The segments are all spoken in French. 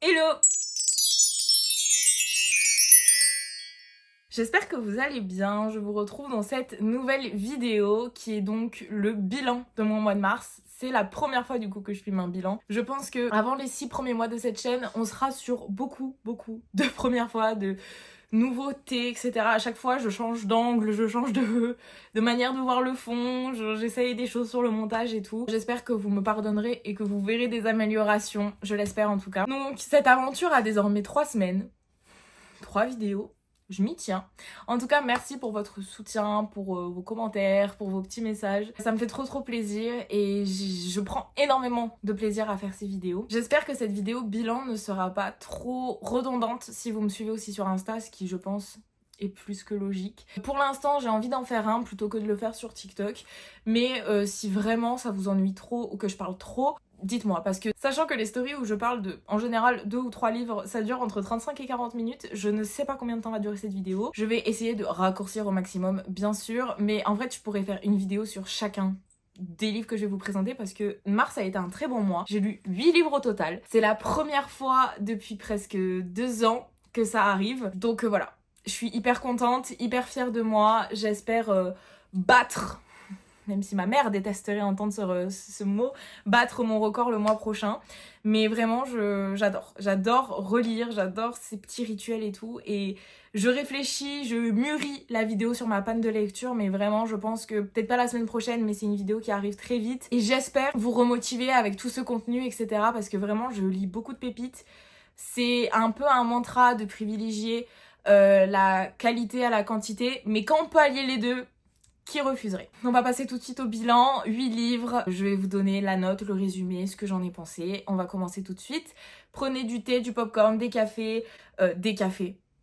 Hello! J'espère que vous allez bien, je vous retrouve dans cette nouvelle vidéo qui est donc le bilan de mon mois de mars. C'est la première fois du coup que je filme un bilan. Je pense que avant les 6 premiers mois de cette chaîne, on sera sur beaucoup de premières fois, de nouveautés, etc. À chaque fois, je change d'angle, je change de manière de voir le fond, j'essaye des choses sur le montage et tout. J'espère que vous me pardonnerez et que vous verrez des améliorations, je l'espère en tout cas. Donc cette aventure a désormais 3 semaines, 3 vidéos. Je m'y tiens. En tout cas, merci pour votre soutien, pour vos commentaires, pour vos petits messages. Ça me fait trop plaisir et je prends énormément de plaisir à faire ces vidéos. J'espère que cette vidéo bilan ne sera pas trop redondante si vous me suivez aussi sur Insta, ce qui, je pense, est plus que logique. Pour l'instant, j'ai envie d'en faire un plutôt que de le faire sur TikTok. Mais si vraiment ça vous ennuie trop ou que je parle trop, dites-moi, parce que sachant que les stories où je parle de, en général, 2 ou 3 livres, ça dure entre 35 et 40 minutes, je ne sais pas combien de temps va durer cette vidéo. Je vais essayer de raccourcir au maximum, bien sûr, mais en vrai, je pourrais faire une vidéo sur chacun des livres que je vais vous présenter parce que mars a été un très bon mois. J'ai lu 8 livres au total. C'est la première fois depuis presque 2 ans que ça arrive, donc voilà. Je suis hyper contente, hyper fière de moi, j'espère battre, même si ma mère détesterait entendre ce mot, battre mon record le mois prochain. Mais vraiment, j'adore relire, j'adore ces petits rituels et tout. Et je réfléchis, je mûris la vidéo sur ma panne de lecture, mais vraiment, je pense que peut-être pas la semaine prochaine, mais c'est une vidéo qui arrive très vite. Et j'espère vous remotiver avec tout ce contenu, etc. Parce que vraiment, je lis beaucoup de pépites. C'est un peu un mantra de privilégier la qualité à la quantité, mais quand on peut allier les deux, qui refuserait? On va passer tout de suite au bilan, 8 livres, je vais vous donner la note, le résumé, ce que j'en ai pensé. On va commencer tout de suite. Prenez du thé, du popcorn, des cafés,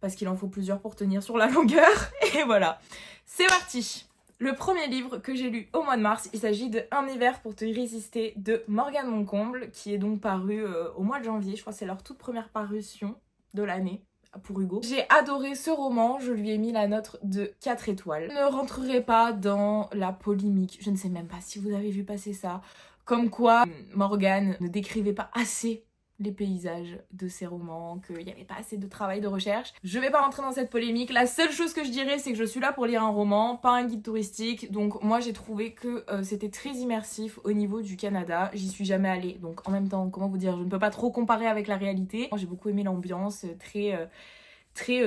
parce qu'il en faut plusieurs pour tenir sur la longueur, et voilà. C'est parti! Le premier livre que j'ai lu au mois de mars, il s'agit de Un hiver pour te résister de Morgane Moncomble, qui est donc paru au mois de janvier, je crois que c'est leur toute première parution de l'année. Pour Hugo. J'ai adoré ce roman, je lui ai mis la note de 4 étoiles. Je ne rentrerai pas dans la polémique, je ne sais même pas si vous avez vu passer ça, comme quoi Morgane ne décrivait pas assez les paysages de ses romans, qu'il n'y avait pas assez de travail de recherche. Je vais pas rentrer dans cette polémique, la seule chose que je dirais c'est que je suis là pour lire un roman, pas un guide touristique, donc moi j'ai trouvé que c'était très immersif au niveau du Canada, j'y suis jamais allée, donc en même temps, comment vous dire, je ne peux pas trop comparer avec la réalité. J'ai beaucoup aimé l'ambiance, très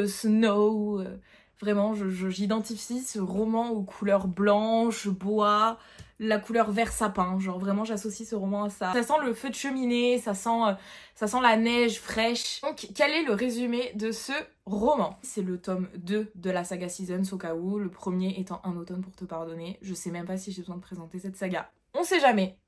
snow, vraiment j'identifie ce roman aux couleurs blanches, bois, la couleur vert sapin, genre vraiment j'associe ce roman à ça. Ça sent le feu de cheminée, ça sent la neige fraîche. Donc quel est le résumé de ce roman? C'est le tome 2 de la saga Seasons au cas où, le premier étant Un automne pour te pardonner. Je sais même pas si j'ai besoin de présenter cette saga. On sait jamais.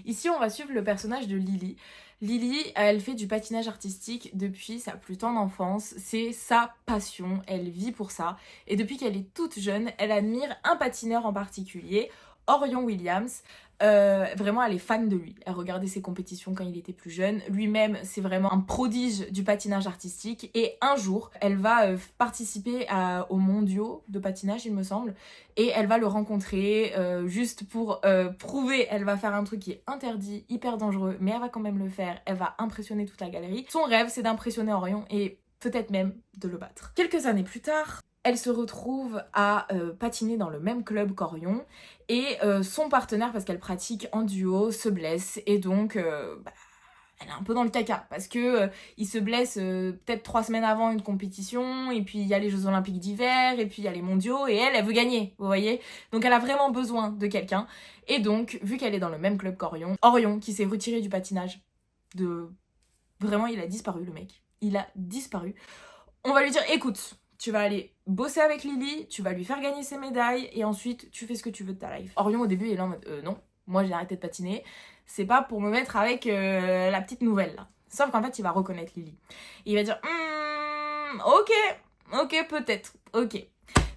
Ici, on va suivre le personnage de Lily. Lily, elle fait du patinage artistique depuis sa plus tendre enfance. C'est sa passion, elle vit pour ça. Et depuis qu'elle est toute jeune, elle admire un patineur en particulier, Orion Williams. Vraiment, elle est fan de lui. Elle regardait ses compétitions quand il était plus jeune. Lui-même, c'est vraiment un prodige du patinage artistique. Et un jour, elle va participer aux mondiaux de patinage, il me semble. Et elle va le rencontrer juste pour prouver. Elle va faire un truc qui est interdit, hyper dangereux, mais elle va quand même le faire. Elle va impressionner toute la galerie. Son rêve, c'est d'impressionner Orion et peut-être même de le battre. Quelques années plus tard, elle se retrouve à patiner dans le même club qu'Orion et son partenaire, parce qu'elle pratique en duo, se blesse et donc elle est un peu dans le caca parce que il se blesse peut-être 3 semaines avant une compétition et puis il y a les Jeux Olympiques d'hiver et puis il y a les mondiaux et elle veut gagner, vous voyez, donc elle a vraiment besoin de quelqu'un et donc vu qu'elle est dans le même club qu'Orion, Orion qui s'est retiré du patinage vraiment il a disparu, le mec, il a disparu, on va lui dire écoute, tu vas aller bosser avec Lily, tu vas lui faire gagner ses médailles et ensuite tu fais ce que tu veux de ta life. Orion au début il est là en mode non, moi j'ai arrêté de patiner, c'est pas pour me mettre avec la petite nouvelle là. Sauf qu'en fait il va reconnaître Lily. Et il va dire ok peut-être, ok.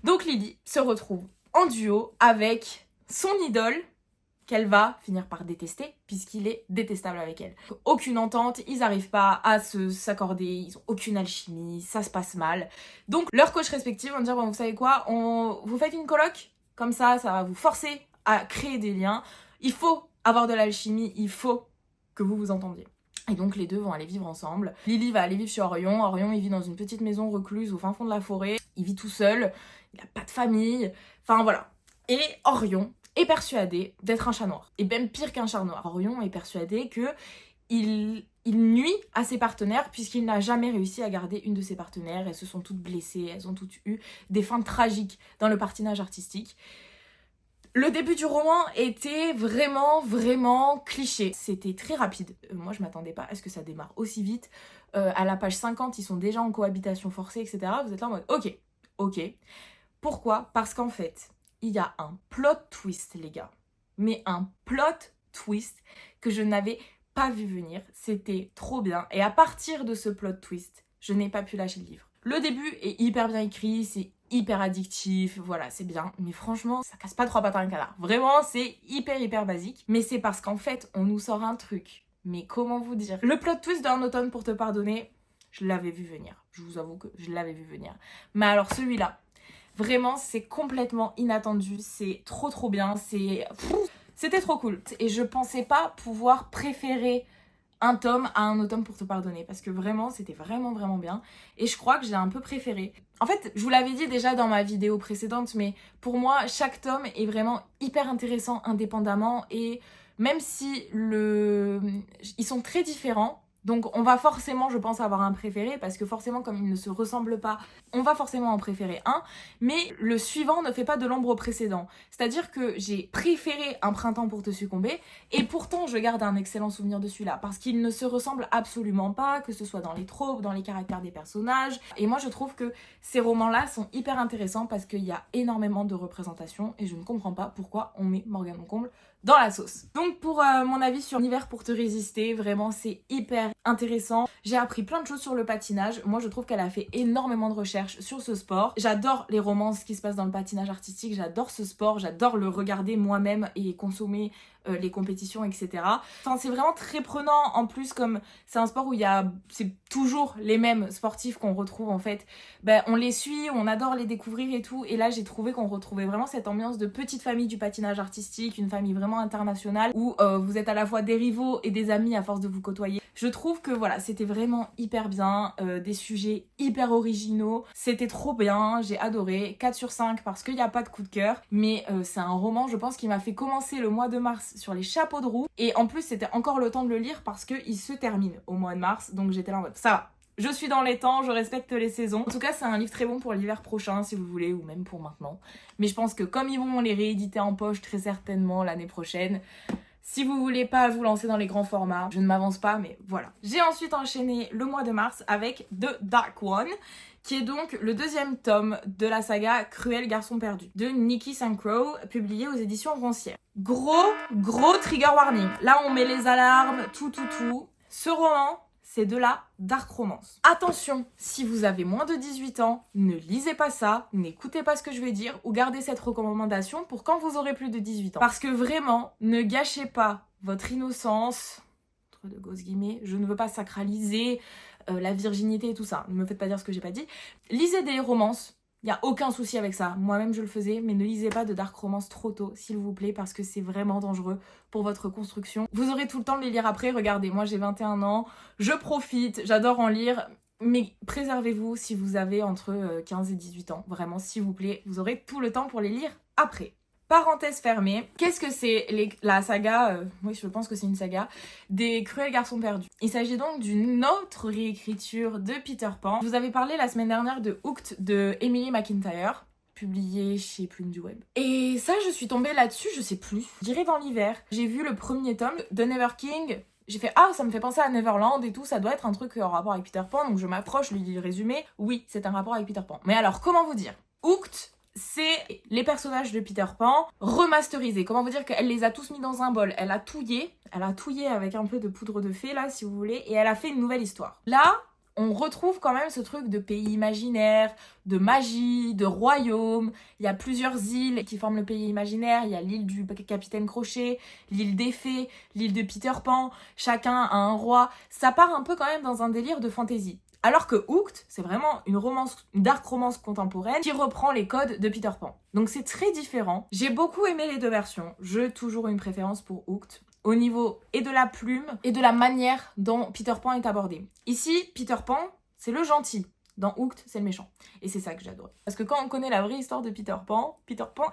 Donc Lily se retrouve en duo avec son idole qu'elle va finir par détester puisqu'il est détestable avec elle. Aucune entente, ils n'arrivent pas à s'accorder, ils ont aucune alchimie, ça se passe mal. Donc leurs coachs respectifs vont dire bon, vous savez quoi, vous faites une coloc, comme ça va vous forcer à créer des liens. Il faut avoir de l'alchimie, il faut que vous vous entendiez. Et donc les deux vont aller vivre ensemble. Lily va aller vivre chez Orion. Orion, il vit dans une petite maison recluse au fin fond de la forêt. Il vit tout seul, il n'a pas de famille. Enfin voilà. Et Orion est persuadé d'être un chat noir. Et même pire qu'un chat noir. Orion est persuadé que il nuit à ses partenaires puisqu'il n'a jamais réussi à garder une de ses partenaires. Elles se sont toutes blessées, elles ont toutes eu des fins tragiques dans le patinage artistique. Le début du roman était vraiment cliché. C'était très rapide. Moi, je m'attendais pas à ce que ça démarre aussi vite. À la page 50, ils sont déjà en cohabitation forcée, etc. Vous êtes là en mode ok. Pourquoi ? Parce qu'en fait, il y a un plot twist, les gars. Mais un plot twist que je n'avais pas vu venir. C'était trop bien. Et à partir de ce plot twist, je n'ai pas pu lâcher le livre. Le début est hyper bien écrit, c'est hyper addictif, voilà, c'est bien. Mais franchement, ça casse pas trois pattes à un canard. Vraiment, c'est hyper basique. Mais c'est parce qu'en fait, on nous sort un truc. Mais comment vous dire ? Le plot twist d'un automne pour te pardonner, je l'avais vu venir. Je vous avoue que je l'avais vu venir. Mais alors celui-là, vraiment, c'est complètement inattendu. C'est trop bien. C'était trop cool. Et je pensais pas pouvoir préférer un tome à un automne pour te pardonner. Parce que vraiment, c'était vraiment bien. Et je crois que j'ai un peu préféré. En fait, je vous l'avais dit déjà dans ma vidéo précédente, mais pour moi, chaque tome est vraiment hyper intéressant indépendamment. Et même si ils sont très différents, donc on va forcément, je pense, avoir un préféré, parce que forcément, comme ils ne se ressemblent pas, on va forcément en préférer un, mais le suivant ne fait pas de l'ombre au précédent. C'est-à-dire que j'ai préféré Un printemps pour te succomber, et pourtant je garde un excellent souvenir de celui-là, parce qu'il ne se ressemble absolument pas, que ce soit dans les tropes, dans les caractères des personnages, et moi je trouve que ces romans-là sont hyper intéressants, parce qu'il y a énormément de représentations, et je ne comprends pas pourquoi on met Morgane Concombre dans la sauce. Donc pour mon avis sur L'hiver pour te résister, vraiment c'est hyper intéressant. J'ai appris plein de choses sur le patinage. Moi je trouve qu'elle a fait énormément de recherches sur ce sport. J'adore les romances qui se passent dans le patinage artistique, j'adore ce sport, j'adore le regarder moi-même et consommer les compétitions, etc. Enfin c'est vraiment très prenant, en plus comme c'est un sport où c'est toujours les mêmes sportifs qu'on retrouve en fait. On les suit, on adore les découvrir et tout, et là j'ai trouvé qu'on retrouvait vraiment cette ambiance de petite famille du patinage artistique, une famille vraiment internationale où vous êtes à la fois des rivaux et des amis à force de vous côtoyer. Je trouve que voilà, c'était vraiment hyper bien, des sujets hyper originaux, c'était trop bien, j'ai adoré, 4 sur 5 parce qu'il n'y a pas de coup de cœur, mais c'est un roman je pense qui m'a fait commencer le mois de mars sur les chapeaux de roue, et en plus c'était encore le temps de le lire parce qu'il se termine au mois de mars, donc j'étais là en mode ça va. Je suis dans les temps, je respecte les saisons. En tout cas, c'est un livre très bon pour l'hiver prochain, si vous voulez, ou même pour maintenant. Mais je pense que comme ils vont les rééditer en poche très certainement l'année prochaine, si vous voulez pas vous lancer dans les grands formats, je ne m'avance pas, mais voilà. J'ai ensuite enchaîné le mois de mars avec The Dark One, qui est donc le deuxième tome de la saga Cruel garçon perdu, de Nikki St. Crow, publié aux éditions Roncière. Gros trigger warning. Là, on met les alarmes, tout. Ce roman, c'est de la dark romance. Attention, si vous avez moins de 18 ans, ne lisez pas ça, n'écoutez pas ce que je vais dire, ou gardez cette recommandation pour quand vous aurez plus de 18 ans. Parce que vraiment, ne gâchez pas votre innocence, entre de grosses guillemets, je ne veux pas sacraliser la virginité et tout ça, ne me faites pas dire ce que j'ai pas dit. Lisez des romances. Il n'y a aucun souci avec ça. Moi-même, je le faisais, mais ne lisez pas de dark romance trop tôt, s'il vous plaît, parce que c'est vraiment dangereux pour votre construction. Vous aurez tout le temps de les lire après. Regardez, moi, j'ai 21 ans, je profite, j'adore en lire, mais préservez-vous si vous avez entre 15 et 18 ans. Vraiment, s'il vous plaît, vous aurez tout le temps pour les lire après. Parenthèse fermée, qu'est-ce que c'est la saga, oui je pense que c'est une saga, des Cruels garçons perdus. Il s'agit donc d'une autre réécriture de Peter Pan. Je vous avais parlé la semaine dernière de Hooked de Emily McIntyre, publié chez Plume du Web. Et ça je suis tombée là-dessus, je sais plus, je dirais dans l'hiver. J'ai vu le premier tome de Never King, j'ai fait ah ça me fait penser à Neverland et tout, ça doit être un truc en rapport avec Peter Pan, donc je m'approche, je lui dis le résumé, oui c'est un rapport avec Peter Pan. Mais alors comment vous dire, Hooked, c'est les personnages de Peter Pan remasterisés. Comment vous dire qu'elle les a tous mis dans un bol. Elle a touillé avec un peu de poudre de fée là si vous voulez, et elle a fait une nouvelle histoire. Là, on retrouve quand même ce truc de pays imaginaire, de magie, de royaume. Il y a plusieurs îles qui forment le pays imaginaire. Il y a l'île du Capitaine Crochet, l'île des fées, l'île de Peter Pan. Chacun a un roi. Ça part un peu quand même dans un délire de fantasy. Alors que Hooked, c'est vraiment une dark romance contemporaine qui reprend les codes de Peter Pan. Donc c'est très différent. J'ai beaucoup aimé les deux versions. J'ai toujours une préférence pour Hooked. au niveau et de la plume et de la manière dont Peter Pan est abordé. Ici, Peter Pan, c'est le gentil. Dans Hooked, c'est le méchant. Et c'est ça que j'adore. Parce que quand on connaît la vraie histoire de Peter Pan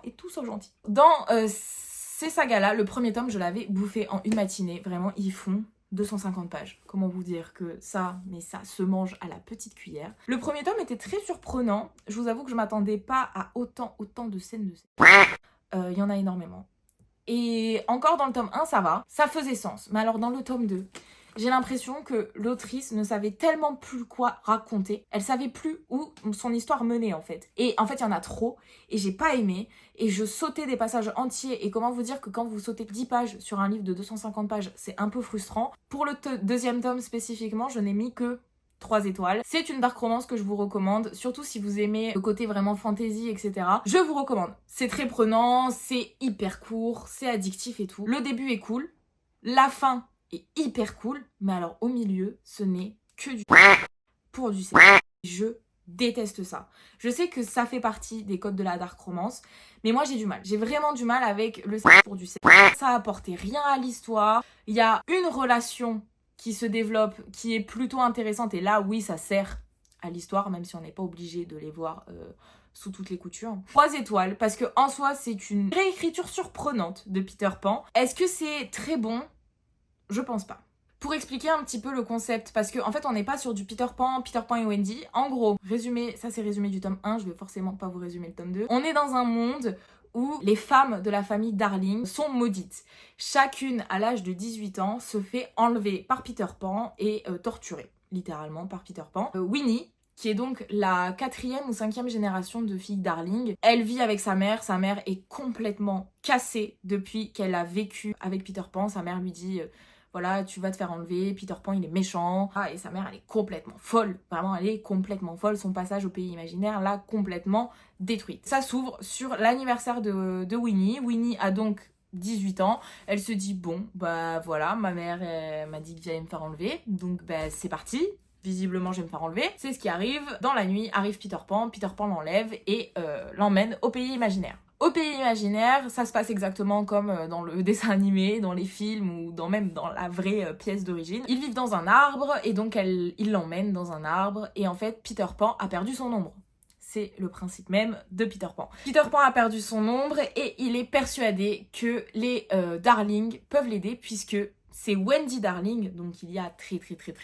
est tout sauf gentil. Dans ces sagas-là, le premier tome, je l'avais bouffé en une matinée. Vraiment, ils font 250 pages. Comment vous dire que ça se mange à la petite cuillère. Le premier tome était très surprenant. Je vous avoue que je m'attendais pas à autant de scènes de sexe. Il y en a énormément. Et encore dans le tome 1, ça va. Ça faisait sens. Mais alors dans le tome 2... j'ai l'impression que l'autrice ne savait tellement plus quoi raconter. Elle savait plus où son histoire menait en fait. Et en fait, il y en a trop. Et j'ai pas aimé. Et je sautais des passages entiers. Et comment vous dire que quand vous sautez 10 pages sur un livre de 250 pages, c'est un peu frustrant. Pour le deuxième tome spécifiquement, je n'ai mis que 3 étoiles. C'est une dark romance que je vous recommande, surtout si vous aimez le côté vraiment fantasy, etc. Je vous recommande. C'est très prenant, c'est hyper court, c'est addictif et tout. Le début est cool. La fin est hyper cool, mais alors au milieu, ce n'est que du pour du sexe. Je déteste ça. Je sais que ça fait partie des codes de la dark romance, mais moi j'ai du mal. J'ai vraiment du mal avec le sexe pour du sexe. Ça apportait rien à l'histoire. Il y a une relation qui se développe, qui est plutôt intéressante, et là oui, ça sert à l'histoire, même si on n'est pas obligé de les voir sous toutes les coutures. 3 étoiles, parce que en soi, c'est une réécriture surprenante de Peter Pan. Est-ce que c'est très bon ? Je pense pas. Pour expliquer un petit peu le concept, parce qu'en fait on n'est pas sur du Peter Pan et Wendy. En gros, résumé, ça c'est résumé du tome 1, je vais forcément pas vous résumer le tome 2. On est dans un monde où les femmes de la famille Darling sont maudites. Chacune, à l'âge de 18 ans, se fait enlever par Peter Pan et torturer, littéralement, par Peter Pan. Winnie, qui est donc la 4e ou 5e génération de filles Darling. Elle vit avec sa mère est complètement cassée depuis qu'elle a vécu avec Peter Pan. Sa mère lui dit... voilà, tu vas te faire enlever, Peter Pan il est méchant. Et sa mère elle est complètement folle, vraiment elle est complètement folle. Son passage au pays imaginaire l'a complètement détruite. Ça s'ouvre sur l'anniversaire de Winnie. Winnie a donc 18 ans. Elle se dit bon, bah voilà, ma mère m'a dit que j'allais me faire enlever, donc bah c'est parti. Visiblement je vais me faire enlever. C'est ce qui arrive. Dans la nuit arrive Peter Pan l'enlève et l'emmène au pays imaginaire. Au pays imaginaire, ça se passe exactement comme dans le dessin animé, dans les films ou même dans la vraie pièce d'origine. Ils vivent dans un arbre et donc il l'emmène dans un arbre et en fait Peter Pan a perdu son ombre. C'est le principe même de Peter Pan. Peter Pan a perdu son ombre et il est persuadé que les Darling peuvent l'aider puisque c'est Wendy Darling, donc il y a très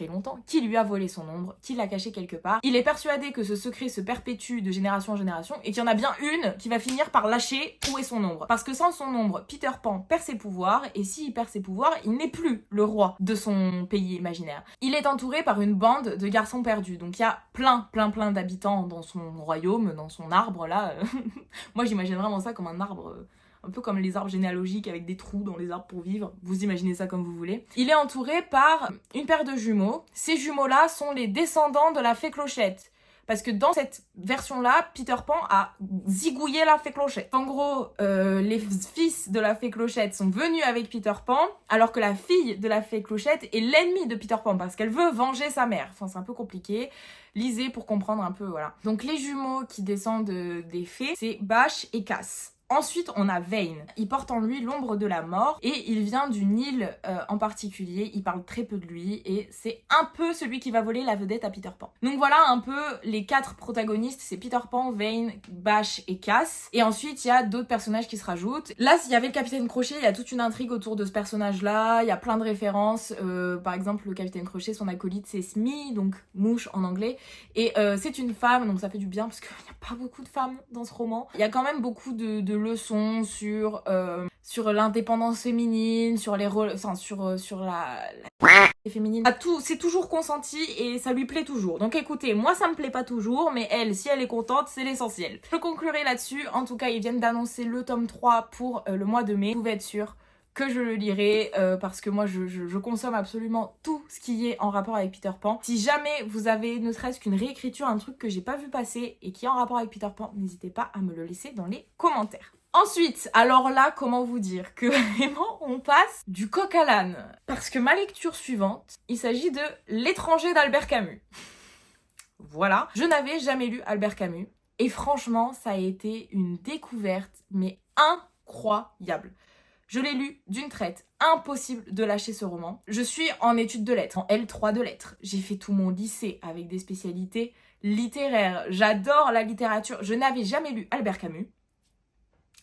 longtemps, qui lui a volé son ombre, qui l'a caché quelque part. Il est persuadé que ce secret se perpétue de génération en génération et qu'il y en a bien une qui va finir par lâcher où est son ombre. Parce que sans son ombre, Peter Pan perd ses pouvoirs et s'il perd ses pouvoirs, il n'est plus le roi de son pays imaginaire. Il est entouré par une bande de garçons perdus, donc il y a plein d'habitants dans son royaume, dans son arbre là. Moi j'imagine vraiment ça comme un arbre... un peu comme les arbres généalogiques avec des trous dans les arbres pour vivre. Vous imaginez ça comme vous voulez. Il est entouré par une paire de jumeaux. Ces jumeaux-là sont les descendants de la fée Clochette. Parce que dans cette version-là, Peter Pan a zigouillé la fée Clochette. En gros, les fils de la fée Clochette sont venus avec Peter Pan, alors que la fille de la fée Clochette est l'ennemie de Peter Pan, parce qu'elle veut venger sa mère. Enfin, c'est un peu compliqué. Lisez pour comprendre un peu, voilà. Donc les jumeaux qui descendent des fées, c'est Bash et Cass. Ensuite, on a Vane. Il porte en lui l'ombre de la mort et il vient d'une île en particulier. Il parle très peu de lui et c'est un peu celui qui va voler la vedette à Peter Pan. Donc voilà un peu les 4 protagonistes. C'est Peter Pan, Vane, Bash et Cass. Et ensuite, il y a d'autres personnages qui se rajoutent. Là, s'il y avait le Capitaine Crochet, il y a toute une intrigue autour de ce personnage-là. Il y a plein de références. Par exemple, le Capitaine Crochet, son acolyte, c'est Smee, donc mouche en anglais. Et c'est une femme, donc ça fait du bien parce qu'il n'y a pas beaucoup de femmes dans ce roman. Il y a quand même beaucoup de leçons sur l'indépendance féminine, sur les rôles, enfin sur la féminine. C'est toujours consenti et ça lui plaît toujours. Donc écoutez, moi ça me plaît pas toujours, mais elle, si elle est contente, c'est l'essentiel. Je conclurai là-dessus. En tout cas, ils viennent d'annoncer le tome 3 pour le mois de mai. Vous pouvez être sûr que je le lirai parce que moi je consomme absolument tout ce qui est en rapport avec Peter Pan. Si jamais vous avez ne serait-ce qu'une réécriture, un truc que j'ai pas vu passer et qui est en rapport avec Peter Pan, n'hésitez pas à me le laisser dans les commentaires. Ensuite, alors là, comment vous dire que vraiment on passe du coq à l'âne. Parce que ma lecture suivante, il s'agit de L'étranger d'Albert Camus. Voilà, je n'avais jamais lu Albert Camus et franchement, ça a été une découverte mais incroyable. Je l'ai lu d'une traite. Impossible de lâcher ce roman. Je suis en études de lettres, en L3 de lettres. J'ai fait tout mon lycée avec des spécialités littéraires. J'adore la littérature. Je n'avais jamais lu Albert Camus.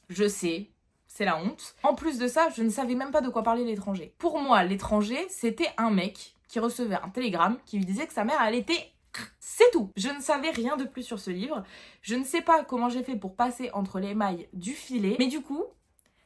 Je sais, c'est la honte. En plus de ça, je ne savais même pas de quoi parler l'étranger. Pour moi, l'étranger, c'était un mec qui recevait un télégramme qui lui disait que sa mère, elle était... C'est tout. Je ne savais rien de plus sur ce livre. Je ne sais pas comment j'ai fait pour passer entre les mailles du filet. Mais du coup,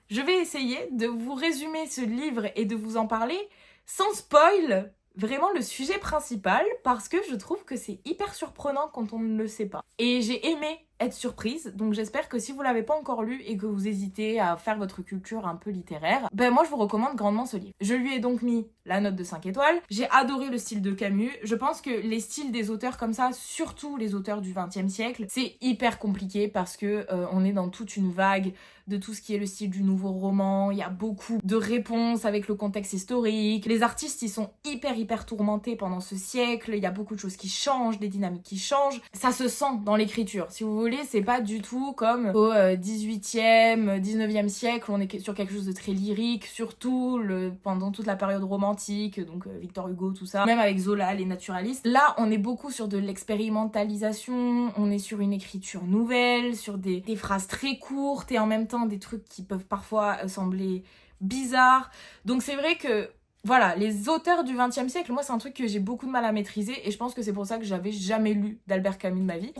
je vais essayer de vous résumer ce livre et de vous en parler sans spoil vraiment le sujet principal parce que je trouve que c'est hyper surprenant quand on ne le sait pas. Et j'ai aimé être surprise, donc j'espère que si vous l'avez pas encore lu et que vous hésitez à faire votre culture un peu littéraire, ben moi je vous recommande grandement ce livre. Je lui ai donc mis la note de 5 étoiles, j'ai adoré le style de Camus, je pense que les styles des auteurs comme ça, surtout les auteurs du XXe siècle, c'est hyper compliqué parce que on est dans toute une vague de tout ce qui est le style du nouveau roman, il y a beaucoup de réponses avec le contexte historique, les artistes ils sont hyper tourmentés pendant ce siècle, il y a beaucoup de choses qui changent, des dynamiques qui changent, ça se sent dans l'écriture, si vous voulez, c'est pas du tout comme au 18e, 19e siècle, on est sur quelque chose de très lyrique, surtout pendant toute la période romantique, donc Victor Hugo, tout ça, même avec Zola, les naturalistes. Là, on est beaucoup sur de l'expérimentalisation, on est sur une écriture nouvelle, sur des phrases très courtes et en même temps des trucs qui peuvent parfois sembler bizarres. Donc c'est vrai que voilà, les auteurs du XXe siècle, moi c'est un truc que j'ai beaucoup de mal à maîtriser et je pense que c'est pour ça que j'avais jamais lu d'Albert Camus de ma vie.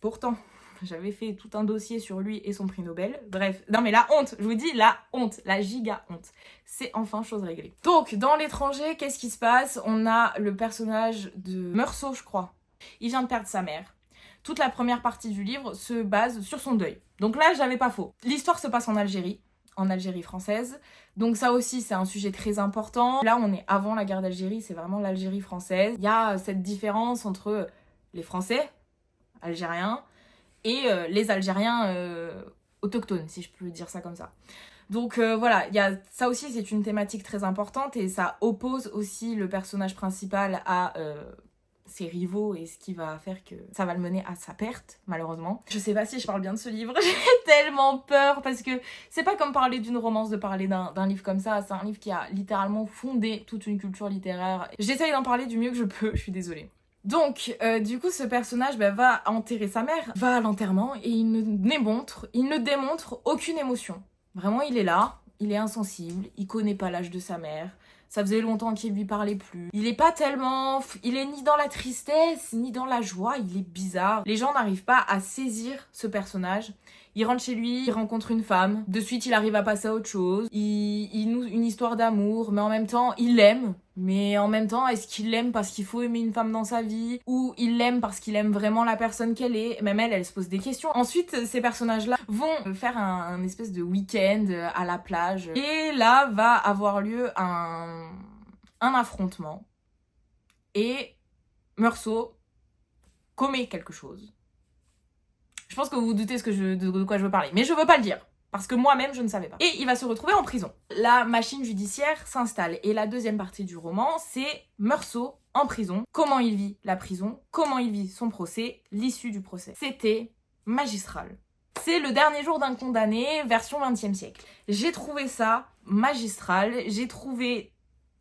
Pourtant, j'avais fait tout un dossier sur lui et son prix Nobel. Bref, non mais la honte, je vous dis la honte, la giga honte. C'est enfin chose réglée. Donc, dans l'étranger, qu'est-ce qui se passe? On a le personnage de Meursault, je crois. Il vient de perdre sa mère. Toute la première partie du livre se base sur son deuil. Donc là, j'avais pas faux. L'histoire se passe en Algérie française. Donc ça aussi, c'est un sujet très important. Là, on est avant la guerre d'Algérie, c'est vraiment l'Algérie française. Il y a cette différence entre les Français, algériens, et les Algériens autochtones, si je peux dire ça comme ça. Donc voilà, ça aussi, c'est une thématique très importante et ça oppose aussi le personnage principal à ses rivaux et ce qui va faire que ça va le mener à sa perte, malheureusement. Je sais pas si je parle bien de ce livre, j'ai tellement peur parce que c'est pas comme parler d'une romance de parler d'un livre comme ça, c'est un livre qui a littéralement fondé toute une culture littéraire. J'essaye d'en parler du mieux que je peux, je suis désolée. Donc, du coup, ce personnage va enterrer sa mère, va à l'enterrement et il ne démontre aucune émotion. Vraiment, il est là, il est insensible, il connaît pas l'âge de sa mère, ça faisait longtemps qu'il lui parlait plus. Il est ni dans la tristesse, ni dans la joie, il est bizarre. Les gens n'arrivent pas à saisir ce personnage. Il rentre chez lui, il rencontre une femme, de suite il arrive à passer à autre chose, il noue une histoire d'amour, mais en même temps il l'aime. Mais en même temps, est-ce qu'il l'aime parce qu'il faut aimer une femme dans sa vie? Ou il l'aime parce qu'il aime vraiment la personne qu'elle est? Même elle se pose des questions. Ensuite, ces personnages-là vont faire un espèce de week-end à la plage. Et là va avoir lieu un affrontement. Et Meursault commet quelque chose. Je pense que vous vous doutez de quoi je veux parler. Mais je veux pas le dire. Parce que moi-même, je ne savais pas. Et il va se retrouver en prison. La machine judiciaire s'installe. Et la deuxième partie du roman, c'est Meursault en prison. Comment il vit la prison, comment il vit son procès, l'issue du procès. C'était magistral. C'est le dernier jour d'un condamné, version 20e siècle. J'ai trouvé ça magistral. J'ai trouvé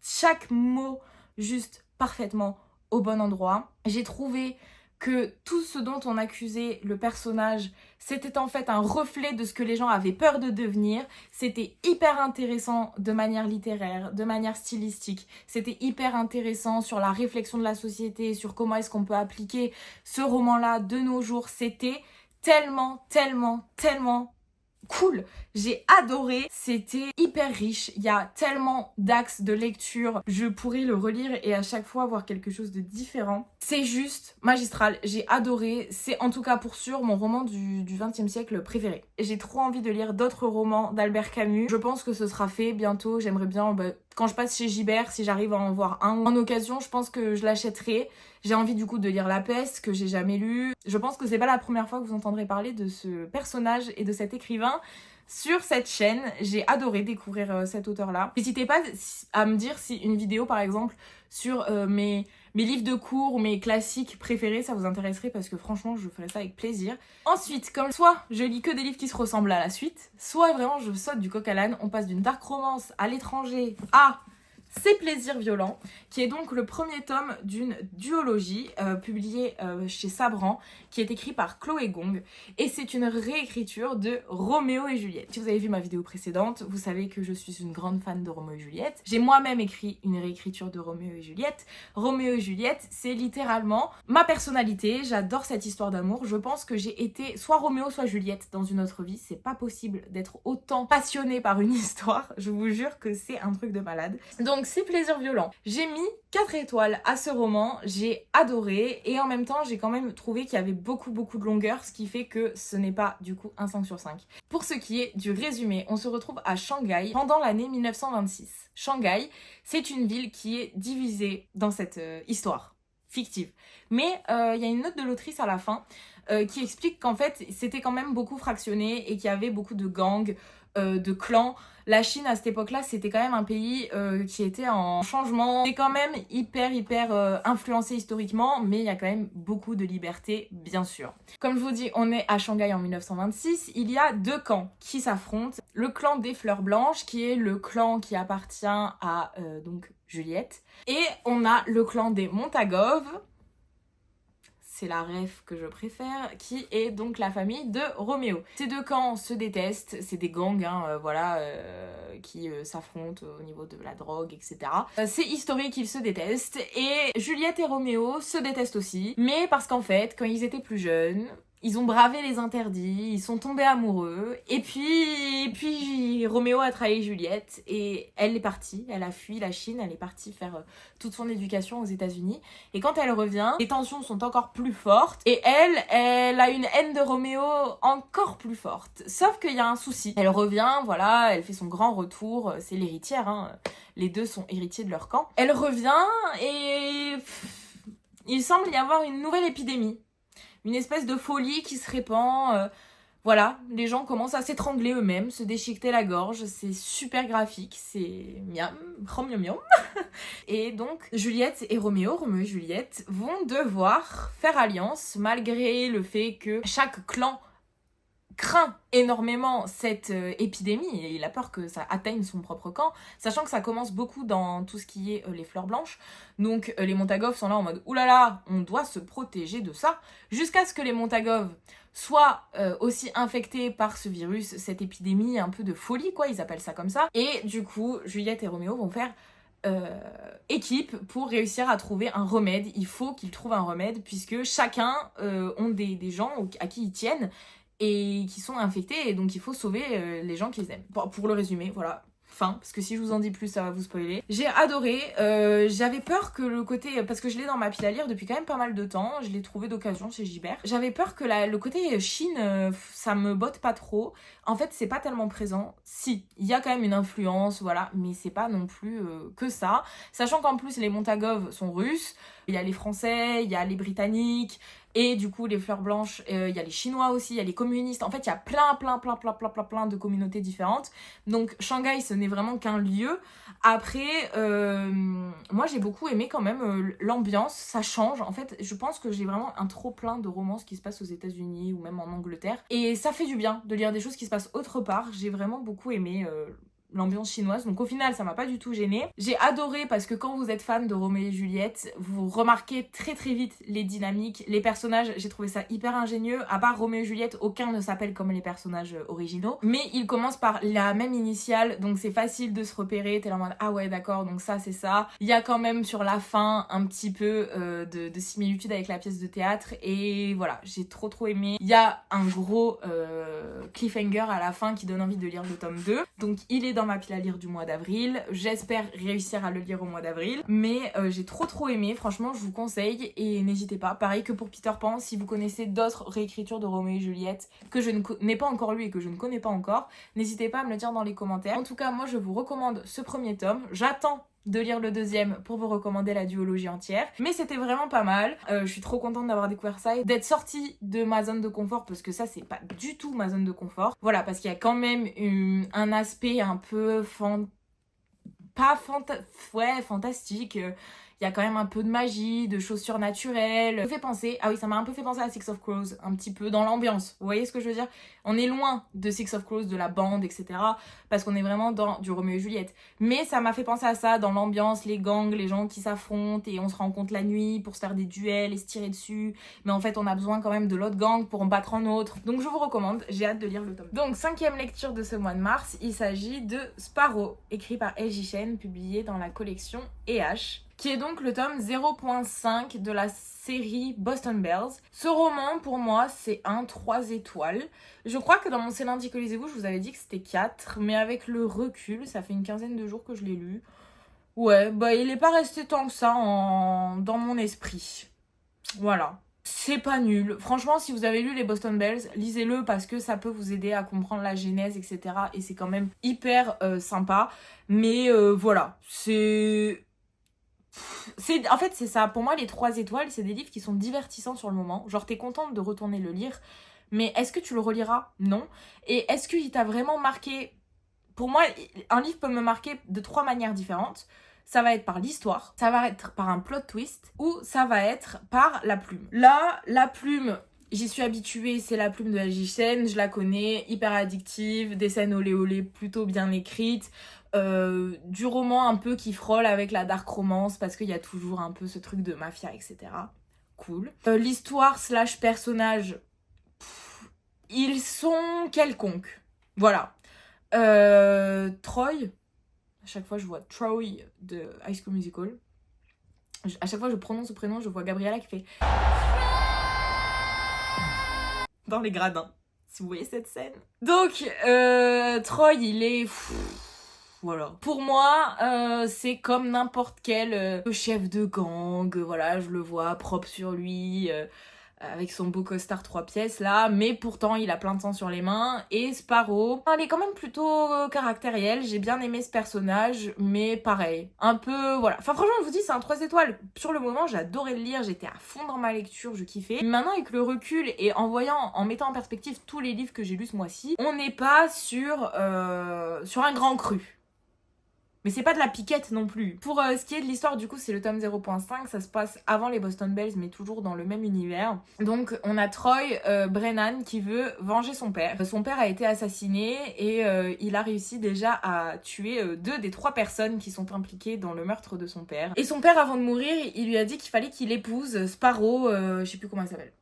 chaque mot juste parfaitement au bon endroit. J'ai trouvé que tout ce dont on accusait le personnage, c'était en fait un reflet de ce que les gens avaient peur de devenir. C'était hyper intéressant de manière littéraire, de manière stylistique. C'était hyper intéressant sur la réflexion de la société, sur comment est-ce qu'on peut appliquer ce roman-là de nos jours. C'était tellement cool, j'ai adoré, c'était hyper riche, il y a tellement d'axes de lecture, je pourrais le relire et à chaque fois voir quelque chose de différent. C'est juste magistral, j'ai adoré, c'est en tout cas pour sûr mon roman du XXe siècle préféré. J'ai trop envie de lire d'autres romans d'Albert Camus, je pense que ce sera fait bientôt, j'aimerais bien, quand je passe chez Gibert, si j'arrive à en voir un en occasion, je pense que je l'achèterai. J'ai envie du coup de lire La Peste, que j'ai jamais lu. Je pense que c'est pas la première fois que vous entendrez parler de ce personnage et de cet écrivain. sur cette chaîne. J'ai adoré découvrir cet auteur-là. N'hésitez pas à me dire si une vidéo par exemple sur mes livres de cours ou mes classiques préférés, ça vous intéresserait parce que franchement je ferais ça avec plaisir. Ensuite, comme soit je lis que des livres qui se ressemblent à la suite, soit vraiment je saute du coq à l'âne, on passe d'une dark romance à l'étranger à C'est plaisirs violents, qui est donc le premier tome d'une duologie publiée chez Sabran, qui est écrit par Chloé Gong, et c'est une réécriture de Roméo et Juliette. Si vous avez vu ma vidéo précédente, vous savez que je suis une grande fan de Roméo et Juliette. J'ai moi-même écrit une réécriture de Roméo et Juliette. Roméo et Juliette, c'est littéralement ma personnalité, j'adore cette histoire d'amour, je pense que j'ai été soit Roméo soit Juliette dans une autre vie, c'est pas possible d'être autant passionnée par une histoire, je vous jure que c'est un truc de malade. Donc C'est plaisirs violents. J'ai mis 4 étoiles à ce roman, j'ai adoré et en même temps j'ai quand même trouvé qu'il y avait beaucoup de longueur, ce qui fait que ce n'est pas du coup un 5 sur 5. Pour ce qui est du résumé, on se retrouve à Shanghai pendant l'année 1926. Shanghai, c'est une ville qui est divisée dans cette histoire fictive. Mais il y a une note de l'autrice à la fin qui explique qu'en fait c'était quand même beaucoup fractionné et qu'il y avait beaucoup de gangs, de clans. La Chine à cette époque-là, c'était quand même un pays qui était en changement. C'est quand même hyper influencé historiquement, mais il y a quand même beaucoup de liberté, bien sûr. Comme je vous dis, on est à Shanghai en 1926. Il y a 2 camps qui s'affrontent. Le clan des Fleurs Blanches, qui est le clan qui appartient à donc Juliette. Et on a le clan des Montagov, c'est la ref que je préfère, qui est donc la famille de Roméo. Ces 2 camps se détestent, c'est des gangs, qui s'affrontent au niveau de la drogue, etc. C'est historique, ils se détestent, et Juliette et Roméo se détestent aussi, mais parce qu'en fait, quand ils étaient plus jeunes, ils ont bravé les interdits, ils sont tombés amoureux, et puis Roméo a trahi Juliette, et elle est partie, elle a fui la Chine, elle est partie faire toute son éducation aux États-Unis, et quand elle revient, les tensions sont encore plus fortes, et elle a une haine de Roméo encore plus forte. Sauf qu'il y a un souci. Elle revient, voilà, elle fait son grand retour, c'est l'héritière, hein, les 2 sont héritiers de leur camp. Elle revient, et il semble y avoir une nouvelle épidémie. Une espèce de folie qui se répand, voilà, les gens commencent à s'étrangler eux-mêmes, se déchiqueter la gorge, c'est super graphique, c'est miam, miam miam. Et donc Juliette et Roméo et Juliette vont devoir faire alliance malgré le fait que chaque clan craint énormément cette épidémie et il a peur que ça atteigne son propre camp, sachant que ça commence beaucoup dans tout ce qui est les Fleurs Blanches. Donc les Montagov sont là en mode oulala, on doit se protéger de ça, jusqu'à ce que les Montagov soient aussi infectés par ce virus, cette épidémie un peu de folie quoi, ils appellent ça comme ça. Et du coup Juliette et Roméo vont faire équipe pour réussir à trouver un remède. Il faut qu'ils trouvent un remède puisque chacun ont des gens à qui ils tiennent et qui sont infectés, et donc il faut sauver les gens qu'ils aiment. Bon, pour le résumer, voilà, fin, parce que si je vous en dis plus, ça va vous spoiler. J'ai adoré, j'avais peur que le côté, parce que je l'ai dans ma pile à lire depuis quand même pas mal de temps, je l'ai trouvé d'occasion chez Gibert, j'avais peur que le côté Chine, ça me botte pas trop. En fait, c'est pas tellement présent. Si, il y a quand même une influence, voilà, mais c'est pas non plus que ça. Sachant qu'en plus, les Montagov sont russes, il y a les Français, il y a les Britanniques, et du coup, les Fleurs Blanches, il y a les Chinois aussi, il y a les communistes. En fait, il y a plein de communautés différentes. Donc, Shanghai, ce n'est vraiment qu'un lieu. Après, moi, j'ai beaucoup aimé quand même l'ambiance, ça change. En fait, je pense que j'ai vraiment un trop plein de romances qui se passent aux États-Unis ou même en Angleterre. Et ça fait du bien de lire des choses qui se passent autre part. J'ai vraiment beaucoup aimé l'ambiance chinoise, donc au final ça m'a pas du tout gênée. J'ai adoré parce que quand vous êtes fan de Roméo et Juliette, vous remarquez très vite les dynamiques, les personnages, j'ai trouvé ça hyper ingénieux. À part Roméo et Juliette, aucun ne s'appelle comme les personnages originaux, mais ils commencent par la même initiale, donc c'est facile de se repérer, t'es là en mode ah ouais d'accord, donc ça c'est ça. Il y a quand même sur la fin un petit peu de similitude avec la pièce de théâtre, et voilà, j'ai trop aimé. Il y a un gros cliffhanger à la fin qui donne envie de lire le tome 2, donc il est dans ma pile à lire du mois d'avril. J'espère réussir à le lire au mois d'avril. Mais j'ai trop aimé. Franchement, je vous conseille. Et n'hésitez pas. Pareil que pour Peter Pan, si vous connaissez d'autres réécritures de Roméo et Juliette que je n'ai pas encore lu et que je ne connais pas encore, n'hésitez pas à me le dire dans les commentaires. En tout cas, moi, je vous recommande ce premier tome. J'attends de lire le deuxième pour vous recommander la duologie entière. Mais c'était vraiment pas mal. Je suis trop contente d'avoir découvert ça et d'être sortie de ma zone de confort parce que ça, c'est pas du tout ma zone de confort. Voilà, parce qu'il y a quand même un aspect un peu fantastique. Il y a quand même un peu de magie, de choses surnaturelles. Ça me fait penser, ah oui, ça m'a un peu fait penser à Six of Crows, un petit peu dans l'ambiance. Vous voyez ce que je veux dire? On est loin de Six of Crows, de la bande, etc. Parce qu'on est vraiment dans du Roméo et Juliette. Mais ça m'a fait penser à ça, dans l'ambiance, les gangs, les gens qui s'affrontent et on se rencontre la nuit pour se faire des duels et se tirer dessus. Mais en fait, on a besoin quand même de l'autre gang pour en battre un autre. Donc je vous recommande, j'ai hâte de lire le tome. Donc 5e lecture de ce mois de mars, il s'agit de Sparrow, écrit par Eiji Shen, publié dans la collection EH, qui est donc le tome 0.5 de la série Boston Bells. Ce roman, pour moi, c'est un 3 étoiles. Je crois que dans mon C'est lundi que lisez-vous, je vous avais dit que c'était 4, mais avec le recul, ça fait une quinzaine de jours que je l'ai lu. Ouais, bah il est pas resté tant que ça dans mon esprit. Voilà. C'est pas nul. Franchement, si vous avez lu les Boston Bells, lisez-le parce que ça peut vous aider à comprendre la genèse, etc. Et c'est quand même hyper sympa. Mais voilà, en fait, c'est ça. Pour moi, les 3 étoiles, c'est des livres qui sont divertissants sur le moment. Genre, t'es contente de retourner le lire, mais est-ce que tu le reliras? Non. Et est-ce qu'il t'a vraiment marqué? Pour moi, un livre peut me marquer de 3 manières différentes. Ça va être par l'histoire, ça va être par un plot twist, ou ça va être par la plume. Là, la plume, j'y suis habituée, c'est la plume de Eiji Shen, je la connais, hyper addictive, des scènes olé olé plutôt bien écrites, du roman un peu qui frôle avec la dark romance parce qu'il y a toujours un peu ce truc de mafia, etc. Cool. L'histoire slash personnage, ils sont quelconques. Voilà. Troy, à chaque fois je vois Troy de High School Musical. À chaque fois je prononce ce prénom, je vois Gabriella qui fait dans les gradins. Si vous voyez cette scène. Donc, Troy, il est... Voilà. Pour moi, c'est comme n'importe quel chef de gang. Voilà, je le vois propre sur lui, avec son beau costard 3 pièces là. Mais pourtant, il a plein de sang sur les mains. Et Sparrow, elle est quand même plutôt caractérielle. J'ai bien aimé ce personnage, mais pareil. Un peu, voilà. Enfin, franchement, je vous dis, c'est un 3 étoiles. Sur le moment, j'adorais le lire. J'étais à fond dans ma lecture, je kiffais. Maintenant, avec le recul et en mettant en perspective tous les livres que j'ai lus ce mois-ci, on n'est pas sur un grand cru. Mais c'est pas de la piquette non plus. Pour ce qui est de l'histoire, du coup, c'est le tome 0.5. Ça se passe avant les Boston Bells, mais toujours dans le même univers. Donc, on a Troy Brennan qui veut venger son père. Son père a été assassiné et il a réussi déjà à tuer 2 des 3 personnes qui sont impliquées dans le meurtre de son père. Et son père, avant de mourir, il lui a dit qu'il fallait qu'il épouse Sparrow, je sais plus comment elle s'appelle.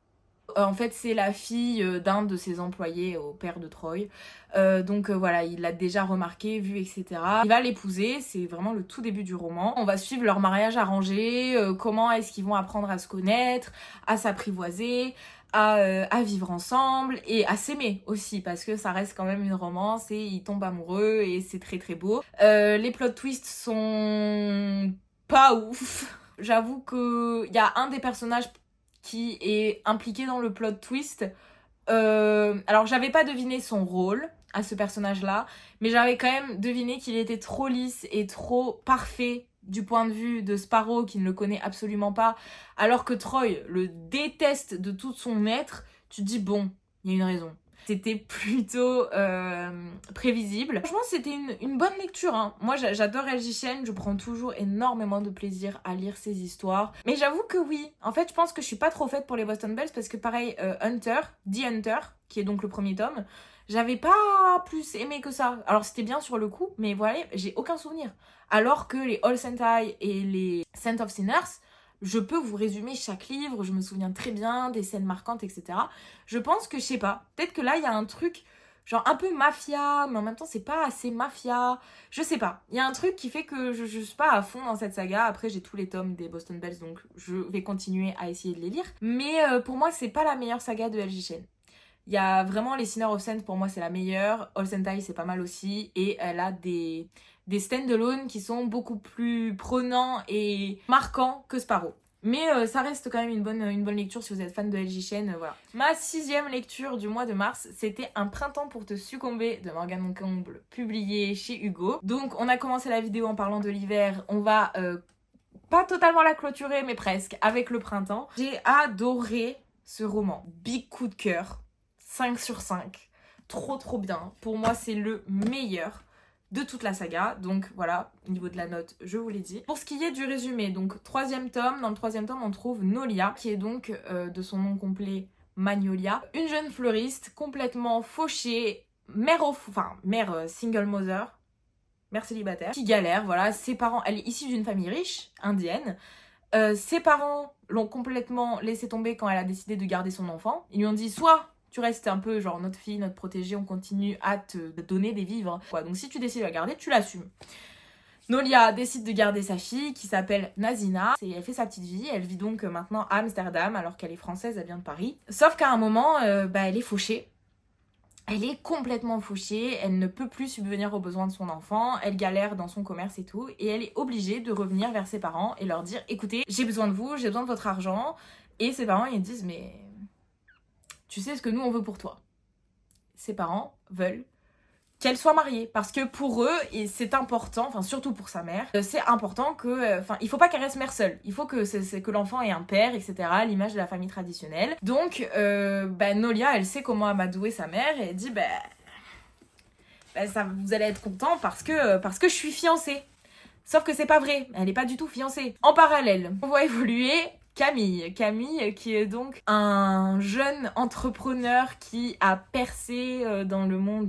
En fait, c'est la fille d'un de ses employés au père de Troy. Donc voilà, il l'a déjà remarqué, vu, etc. Il va l'épouser, c'est vraiment le tout début du roman. On va suivre leur mariage arrangé, comment est-ce qu'ils vont apprendre à se connaître, à s'apprivoiser, à vivre ensemble et à s'aimer aussi, parce que ça reste quand même une romance et ils tombent amoureux et c'est très très beau. Les plot twists sont pas ouf. J'avoue qu'il y a un des personnages qui est impliqué dans le plot twist. Alors, j'avais pas deviné son rôle à ce personnage-là, mais j'avais quand même deviné qu'il était trop lisse et trop parfait du point de vue de Sparrow, qui ne le connaît absolument pas, alors que Troy le déteste de tout son être. Tu te dis, bon, il y a une raison. C'était plutôt prévisible. Franchement, c'était une bonne lecture, hein. Moi, j'adore Eiji Shen, je prends toujours énormément de plaisir à lire ses histoires. Mais j'avoue que oui, en fait, je pense que je suis pas trop faite pour les Boston Bells, parce que pareil, The Hunter, qui est donc le premier tome, j'avais pas plus aimé que ça. Alors, c'était bien sur le coup, mais voilà, j'ai aucun souvenir. Alors que les All Sentai et les Scent of Sinners, je peux vous résumer chaque livre, je me souviens très bien des scènes marquantes, etc. Je pense que, je sais pas, peut-être que là, il y a un truc, genre un peu mafia, mais en même temps, c'est pas assez mafia. Je sais pas, il y a un truc qui fait que je suis pas à fond dans cette saga. Après, j'ai tous les tomes des Boston Bells, donc je vais continuer à essayer de les lire. Mais pour moi, c'est pas la meilleure saga de Eiji Shen. Il y a vraiment les Sinner of Scent, pour moi, c'est la meilleure. All Sentai, c'est pas mal aussi. Et elle a des stand-alone qui sont beaucoup plus prenants et marquants que Sparrow. Mais ça reste quand même une bonne lecture si vous êtes fan de LJ Chen, voilà. Ma 6e lecture du mois de mars, c'était Un printemps pour te succomber de Morgane Moncomble, publié chez Hugo. Donc on a commencé la vidéo en parlant de l'hiver, on va pas totalement la clôturer mais presque, avec le printemps. J'ai adoré ce roman, big coup de cœur, 5 sur 5, trop bien. Pour moi c'est le meilleur de toute la saga, donc voilà, au niveau de la note, je vous l'ai dit. Pour ce qui est du résumé, donc 3e tome, dans le 3e tome, on trouve Nolia, qui est donc, de son nom complet, Magnolia, une jeune fleuriste complètement fauchée, mère single mother, mère célibataire, qui galère, voilà, ses parents, elle est issue d'une famille riche, indienne, ses parents l'ont complètement laissé tomber quand elle a décidé de garder son enfant. Ils lui ont dit soit tu restes un peu genre notre fille, notre protégée, on continue à te donner des vivres. Donc si tu décides de la garder, tu l'assumes. Nolia décide de garder sa fille qui s'appelle Nazina. Elle fait sa petite vie, elle vit donc maintenant à Amsterdam alors qu'elle est française, elle vient de Paris. Sauf qu'à un moment, elle est fauchée. Elle est complètement fauchée, elle ne peut plus subvenir aux besoins de son enfant, elle galère dans son commerce et tout, et elle est obligée de revenir vers ses parents et leur dire « Écoutez, j'ai besoin de vous, j'ai besoin de votre argent. » Et ses parents, ils disent « Mais tu sais ce que nous, on veut pour toi. » Ses parents veulent qu'elle soit mariée, parce que pour eux, et c'est important, enfin surtout pour sa mère, c'est important que, il faut pas qu'elle reste mère seule, il faut que l'enfant ait un père, etc., l'image de la famille traditionnelle. Donc, Nolia, elle sait comment amadouer sa mère, et elle dit, ça, vous allez être content parce que je suis fiancée. Sauf que c'est pas vrai, elle est pas du tout fiancée. En parallèle, on voit évoluer Camille qui est donc un jeune entrepreneur qui a percé dans le monde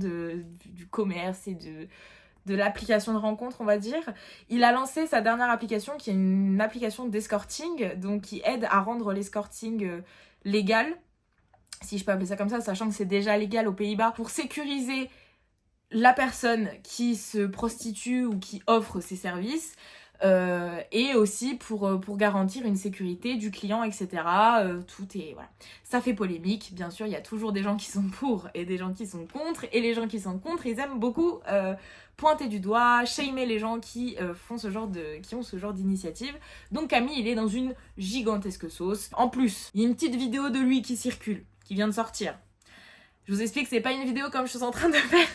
du commerce et de l'application de rencontre, on va dire. Il a lancé sa dernière application qui est une application d'escorting, donc qui aide à rendre l'escorting légal, si je peux appeler ça comme ça, sachant que c'est déjà légal aux Pays-Bas, pour sécuriser la personne qui se prostitue ou qui offre ses services. Et aussi pour garantir une sécurité du client, etc. Tout est... voilà. Ça fait polémique, bien sûr, il y a toujours des gens qui sont pour et des gens qui sont contre, et les gens qui sont contre, ils aiment beaucoup pointer du doigt, shamer les gens qui ont ce genre d'initiative. Donc Camille, il est dans une gigantesque sauce. En plus, il y a une petite vidéo de lui qui circule, qui vient de sortir. Je vous explique, c'est pas une vidéo comme je suis en train de faire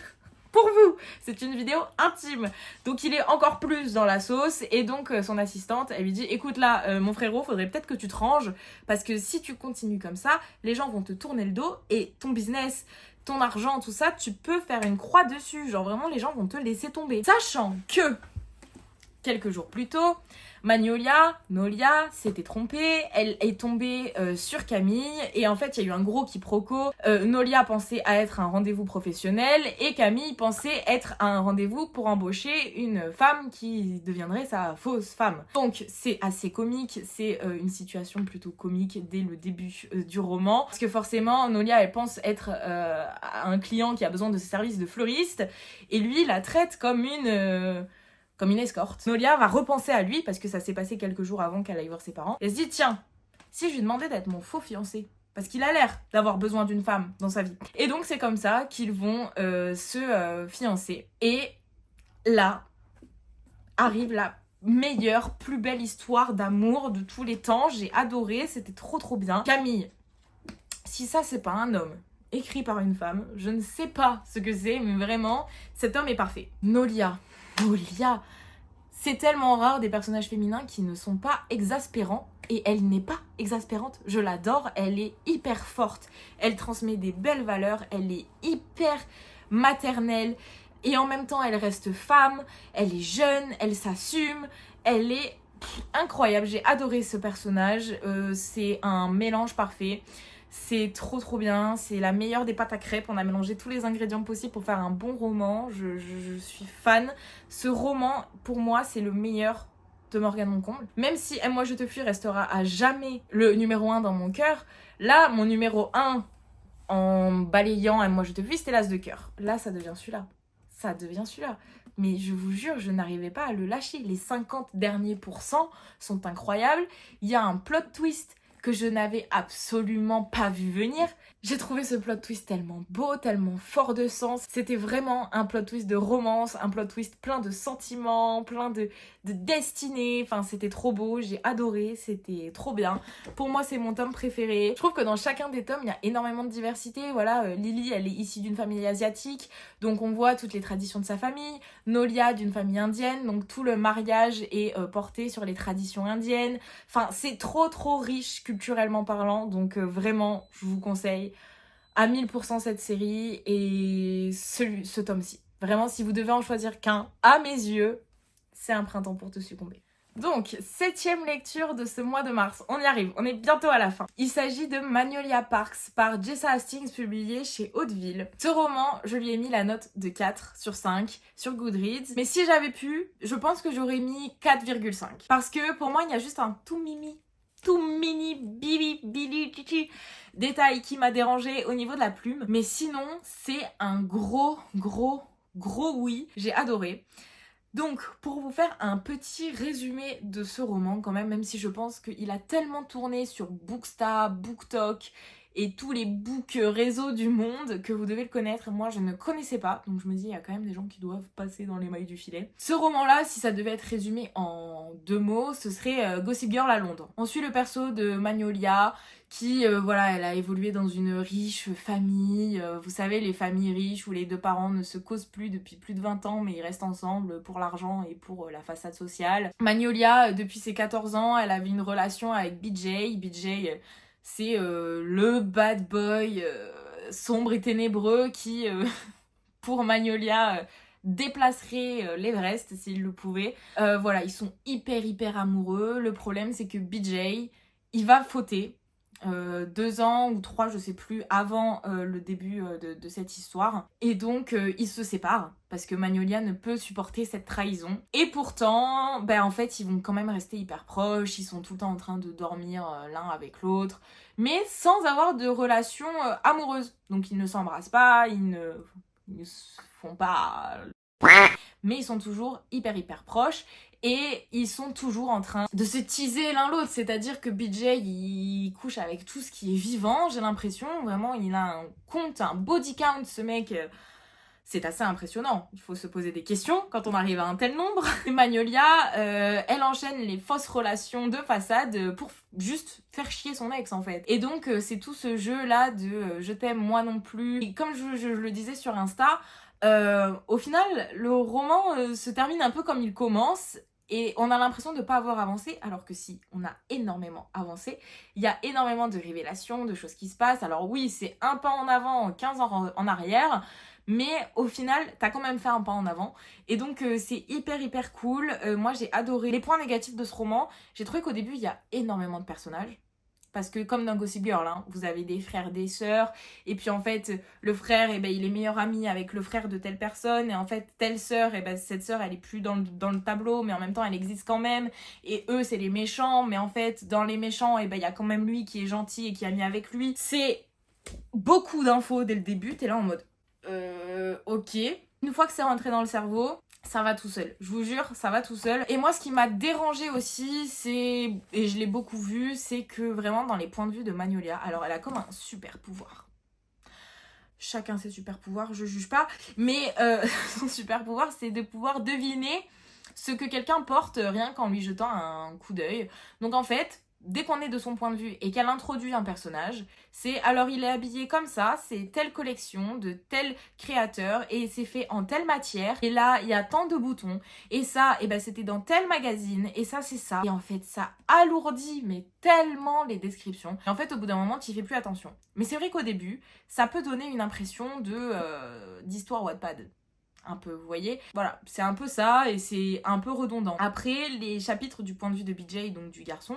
pour vous, c'est une vidéo intime. Donc il est encore plus dans la sauce, et donc son assistante, elle lui dit « Écoute là, mon frérot, faudrait peut-être que tu te ranges, parce que si tu continues comme ça, les gens vont te tourner le dos, et ton business, ton argent, tout ça, tu peux faire une croix dessus. Genre vraiment, les gens vont te laisser tomber. » Sachant que, quelques jours plus tôt, Nolia s'était trompée, elle est tombée sur Camille, et en fait il y a eu un gros quiproquo. Nolia pensait à être un rendez-vous professionnel, et Camille pensait être un rendez-vous pour embaucher une femme qui deviendrait sa fausse femme. Donc c'est assez comique, c'est une situation plutôt comique dès le début du roman, parce que forcément Nolia elle pense être un client qui a besoin de ses services de fleuriste, et lui la traite comme une escorte. Nolia va repenser à lui, parce que ça s'est passé quelques jours avant qu'elle aille voir ses parents. Elle se dit, tiens, si je lui demandais d'être mon faux fiancé, parce qu'il a l'air d'avoir besoin d'une femme dans sa vie. Et donc c'est comme ça qu'ils vont se fiancer. Et là, arrive la meilleure, plus belle histoire d'amour de tous les temps. J'ai adoré, c'était trop bien. Camille, si ça c'est pas un homme écrit par une femme, je ne sais pas ce que c'est, mais vraiment, cet homme est parfait. Nolia, c'est tellement rare des personnages féminins qui ne sont pas exaspérants, et elle n'est pas exaspérante, je l'adore, elle est hyper forte, elle transmet des belles valeurs, elle est hyper maternelle, et en même temps elle reste femme, elle est jeune, elle s'assume, elle est incroyable, j'ai adoré ce personnage, c'est un mélange parfait. C'est trop bien, c'est la meilleure des pâtes à crêpes, on a mélangé tous les ingrédients possibles pour faire un bon roman, je suis fan. Ce roman, pour moi, c'est le meilleur de Morgane Moncomble. Même si Aime moi je te fuis restera à jamais le numéro 1 dans mon cœur, là, mon numéro 1 en balayant Aime moi je te fuis, c'était l'As de cœur. Là, ça devient celui-là. Mais je vous jure, je n'arrivais pas à le lâcher. Les 50 derniers pourcents sont incroyables. Il y a un plot twist que je n'avais absolument pas vu venir. J'ai trouvé ce plot twist tellement beau, tellement fort de sens. C'était vraiment un plot twist de romance, un plot twist plein de sentiments, plein de destinée. Enfin, c'était trop beau, j'ai adoré, c'était trop bien. Pour moi, c'est mon tome préféré. Je trouve que dans chacun des tomes, il y a énormément de diversité. Voilà, Lily, elle est issue d'une famille asiatique, donc on voit toutes les traditions de sa famille. Nolia, d'une famille indienne, donc tout le mariage est porté sur les traditions indiennes. Enfin, c'est trop riche culturellement parlant, donc vraiment, je vous conseille à 1000% cette série et ce tome-ci. Vraiment, si vous devez en choisir qu'un, à mes yeux, c'est Un printemps pour te succomber. Donc, 7e lecture de ce mois de mars. On y arrive, on est bientôt à la fin. Il s'agit de Magnolia Parks par Jessa Hastings, publié chez Hauteville. Ce roman, je lui ai mis la note de 4 sur 5 sur Goodreads. Mais si j'avais pu, je pense que j'aurais mis 4,5. Parce que pour moi, il y a juste un tout mini bibi détail qui m'a dérangé au niveau de la plume. Mais sinon, c'est un gros oui. J'ai adoré. Donc, pour vous faire un petit résumé de ce roman quand même si je pense qu'il a tellement tourné sur Booksta, BookTok et tous les book réseaux du monde que vous devez le connaître. Moi, je ne connaissais pas, donc je me dis, il y a quand même des gens qui doivent passer dans les mailles du filet. Ce roman-là, si ça devait être résumé en 2 mots, ce serait Gossip Girl à Londres. On suit le perso de Magnolia, qui, voilà, elle a évolué dans une riche famille. Vous savez, les familles riches où les 2 parents ne se causent plus depuis plus de 20 ans, mais ils restent ensemble pour l'argent et pour la façade sociale. Magnolia, depuis ses 14 ans, elle avait une relation avec BJ. BJ, c'est le bad boy sombre et ténébreux qui, pour Magnolia, déplacerait l'Everest s'il le pouvait. Voilà, ils sont hyper amoureux. Le problème, c'est que BJ, il va fauter 2 ans ou 3, je sais plus, avant le début de cette histoire. Et donc, ils se séparent parce que Magnolia ne peut supporter cette trahison. Et pourtant, en fait, ils vont quand même rester hyper proches. Ils sont tout le temps en train de dormir l'un avec l'autre, mais sans avoir de relation amoureuse. Donc, ils ne s'embrassent pas, ils ne se font pas... Mais ils sont toujours hyper proches. Et ils sont toujours en train de se teaser l'un l'autre, c'est-à-dire que BJ, il couche avec tout ce qui est vivant, j'ai l'impression, vraiment, il a un body count, ce mec, c'est assez impressionnant. Il faut se poser des questions quand on arrive à un tel nombre. Et Magnolia, elle enchaîne les fausses relations de façade pour juste faire chier son ex, en fait. Et donc, c'est tout ce jeu-là de je t'aime, moi non plus. Et comme je le disais sur Insta, au final, le roman se termine un peu comme il commence. Et on a l'impression de ne pas avoir avancé, alors que si, on a énormément avancé. Il y a énormément de révélations, de choses qui se passent. Alors oui, c'est un pas en avant, 15 ans en arrière, mais au final, t'as quand même fait un pas en avant. Et donc, c'est hyper cool. Moi, j'ai adoré. Les points négatifs de ce roman, j'ai trouvé qu'au début, il y a énormément de personnages. Parce que comme dans Gossip Girl, hein, vous avez des frères, des sœurs, et puis en fait, le frère, il est meilleur ami avec le frère de telle personne, et en fait, telle sœur, cette sœur, elle est plus dans le tableau, mais en même temps, elle existe quand même, et eux, c'est les méchants, mais en fait, dans les méchants, il y a quand même lui qui est gentil et qui est ami avec lui. C'est beaucoup d'infos dès le début, t'es là en mode, ok. Une fois que c'est rentré dans le cerveau, ça va tout seul, je vous jure, ça va tout seul. Et moi, ce qui m'a dérangé aussi, et je l'ai beaucoup vu, c'est que vraiment dans les points de vue de Magnolia, alors elle a comme un super pouvoir. Chacun ses super pouvoirs, je juge pas, mais son super pouvoir, c'est de pouvoir deviner ce que quelqu'un porte rien qu'en lui jetant un coup d'œil. Donc en fait, dès qu'on est de son point de vue et qu'elle introduit un personnage, c'est alors il est habillé comme ça, c'est telle collection de tel créateur et c'est fait en telle matière et là il y a tant de boutons et ça c'était dans tel magazine et ça c'est ça. Et en fait ça alourdit mais tellement les descriptions. Et en fait au bout d'un moment tu y fais plus attention. Mais c'est vrai qu'au début ça peut donner une impression d'histoire Wattpad. Un peu, vous voyez. Voilà, c'est un peu ça et c'est un peu redondant. Après, les chapitres du point de vue de BJ, donc du garçon,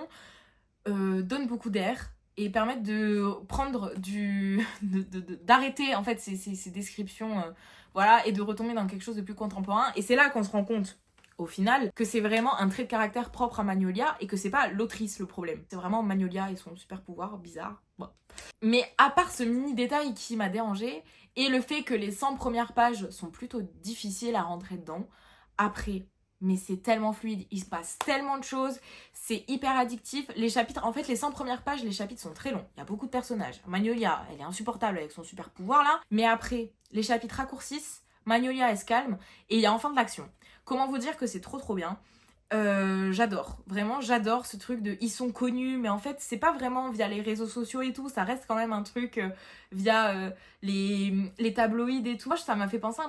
donnent beaucoup d'air et permettent de prendre d'arrêter en fait ces descriptions voilà, et de retomber dans quelque chose de plus contemporain. Et c'est là qu'on se rend compte au final que c'est vraiment un trait de caractère propre à Magnolia et que c'est pas l'autrice le problème, c'est vraiment Magnolia et son super pouvoir bizarre. Bon. Mais à part ce mini détail qui m'a dérangé et le fait que les 100 premières pages sont plutôt difficiles à rentrer dedans, après mais c'est tellement fluide, il se passe tellement de choses, c'est hyper addictif. Les chapitres, en fait, les 100 premières pages, les chapitres sont très longs. Il y a beaucoup de personnages. Magnolia, elle est insupportable avec son super pouvoir là, mais après, les chapitres raccourcissent, Magnolia, elle se calme, et il y a enfin de l'action. Comment vous dire que c'est trop bien. J'adore, vraiment j'adore ce truc de ils sont connus, mais en fait c'est pas vraiment via les réseaux sociaux et tout, ça reste quand même un truc via les tabloïds et tout. Moi ça m'a fait penser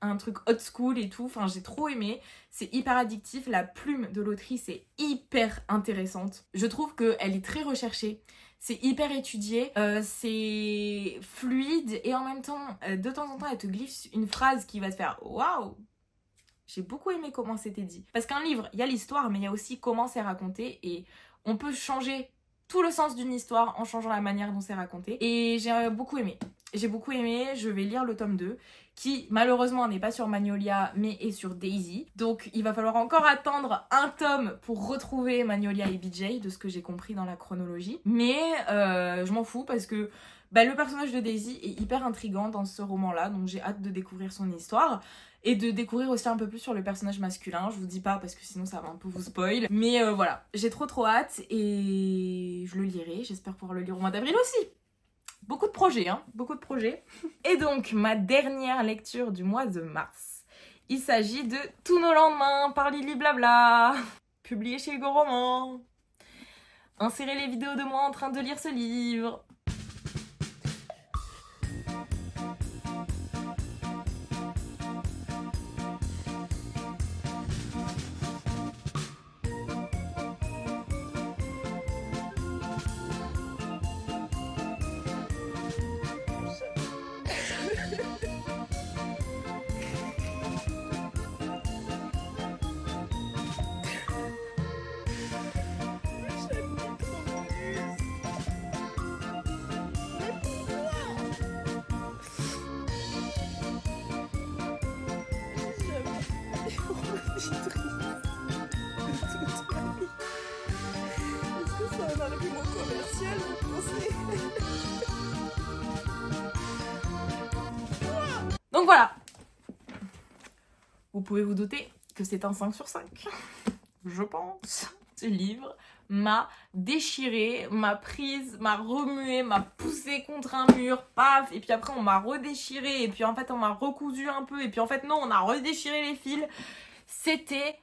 un truc old school et tout, enfin j'ai trop aimé, c'est hyper addictif, la plume de l'autrice est hyper intéressante, je trouve qu'elle est très recherchée. C'est hyper étudié, c'est fluide et en même temps, de temps en temps, elle te glisse une phrase qui va te faire waouh! J'ai beaucoup aimé comment c'était dit. Parce qu'un livre, il y a l'histoire, mais il y a aussi comment c'est raconté. Et on peut changer tout le sens d'une histoire en changeant la manière dont c'est raconté. Et j'ai beaucoup aimé. J'ai beaucoup aimé, je vais lire le tome 2, qui malheureusement n'est pas sur Magnolia, mais est sur Daisy. Donc il va falloir encore attendre un tome pour retrouver Magnolia et BJ, de ce que j'ai compris dans la chronologie. Mais je m'en fous parce que le personnage de Daisy est hyper intriguant dans ce roman-là, donc j'ai hâte de découvrir son histoire. Et de découvrir aussi un peu plus sur le personnage masculin. Je vous dis pas parce que sinon ça va un peu vous spoil. Mais voilà, j'ai trop hâte et je le lirai. J'espère pouvoir le lire au mois d'avril aussi. Beaucoup de projets, hein, beaucoup de projets. Et donc, ma dernière lecture du mois de mars. Il s'agit de Tous nos lendemains par Lily Blabla, publié chez Hugo Roman. Insérez les vidéos de moi en train de lire ce livre. Donc voilà. Vous pouvez vous douter que c'est un 5 sur 5. Je pense. Ce livre m'a déchiré, m'a prise, m'a remué, m'a poussé contre un mur, paf, et puis après on m'a redéchiré, et puis en fait on m'a recousu un peu, et puis en fait non, on a redéchiré les fils. C'était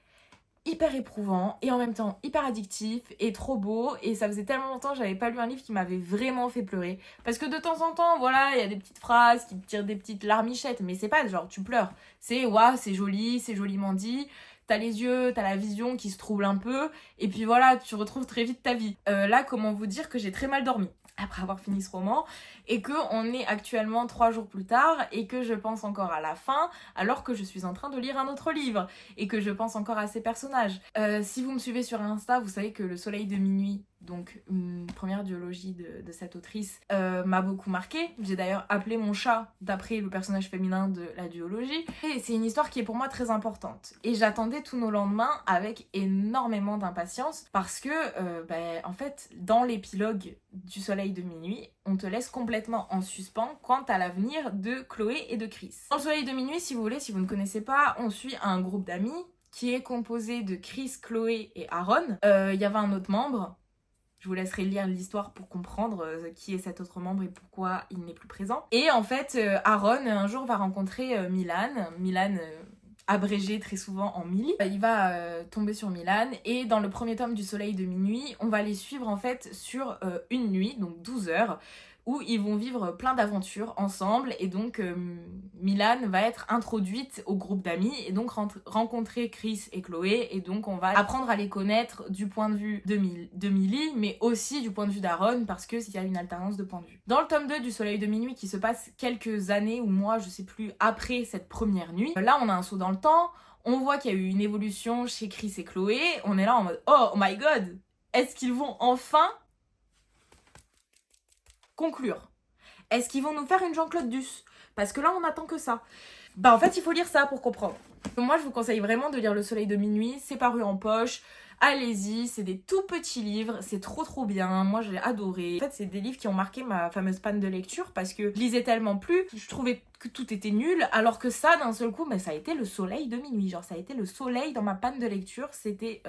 hyper éprouvant et en même temps hyper addictif et trop beau, et ça faisait tellement longtemps que j'avais pas lu un livre qui m'avait vraiment fait pleurer, parce que de temps en temps voilà il y a des petites phrases qui te tirent des petites larmichettes, mais c'est pas genre tu pleures, c'est waouh c'est joli, c'est joliment dit, t'as les yeux, t'as la vision qui se trouble un peu, et puis voilà tu retrouves très vite ta vie. Là comment vous dire que j'ai très mal dormi après avoir fini ce roman, et que on est actuellement 3 jours plus tard, et que je pense encore à la fin, alors que je suis en train de lire un autre livre, et que je pense encore à ces personnages. Si vous me suivez sur Insta, vous savez que Le Soleil de minuit, donc une première duologie de cette autrice, m'a beaucoup marquée. J'ai d'ailleurs appelé mon chat d'après le personnage féminin de la duologie, et c'est une histoire qui est pour moi très importante. Et j'attendais Tous nos lendemains avec énormément d'impatience, parce que en fait, dans l'épilogue du Soleil de minuit, on te laisse complètement en suspens quant à l'avenir de Chloé et de Chris. Dans Le Soleil de minuit, si vous voulez, si vous ne connaissez pas, on suit un groupe d'amis qui est composé de Chris, Chloé et Aaron. Il y avait un autre membre. Je vous laisserai lire l'histoire pour comprendre qui est cet autre membre et pourquoi il n'est plus présent. Et en fait, Aaron, un jour, va rencontrer Milan. Milan, abrégé très souvent en Millie. Il va tomber sur Milan, et dans le premier tome du Soleil de minuit, on va les suivre en fait sur une nuit, donc 12 heures, où ils vont vivre plein d'aventures ensemble, et donc Milan va être introduite au groupe d'amis, et donc rencontrer Chris et Chloé, et donc on va apprendre à les connaître du point de vue de Millie, mais aussi du point de vue d'Aaron, parce qu'il y a une alternance de point de vue. Dans le tome 2 du Soleil de minuit, qui se passe quelques années ou mois, je sais plus, après cette première nuit, là on a un saut dans le temps, on voit qu'il y a eu une évolution chez Chris et Chloé, on est là en mode oh my god, est-ce qu'ils vont enfin conclure? Est-ce qu'ils vont nous faire une Jean-Claude Duss? Parce que là, on attend que ça. En fait, il faut lire ça pour comprendre. Moi, je vous conseille vraiment de lire Le Soleil de minuit. C'est paru en poche. allez-y, c'est des tout petits livres, c'est trop bien, moi j'ai adoré. En fait c'est des livres qui ont marqué ma fameuse panne de lecture parce que je lisais tellement plus, je trouvais que tout était nul, alors que ça d'un seul coup, ça a été le soleil de minuit, genre ça a été le soleil dans ma panne de lecture, c'était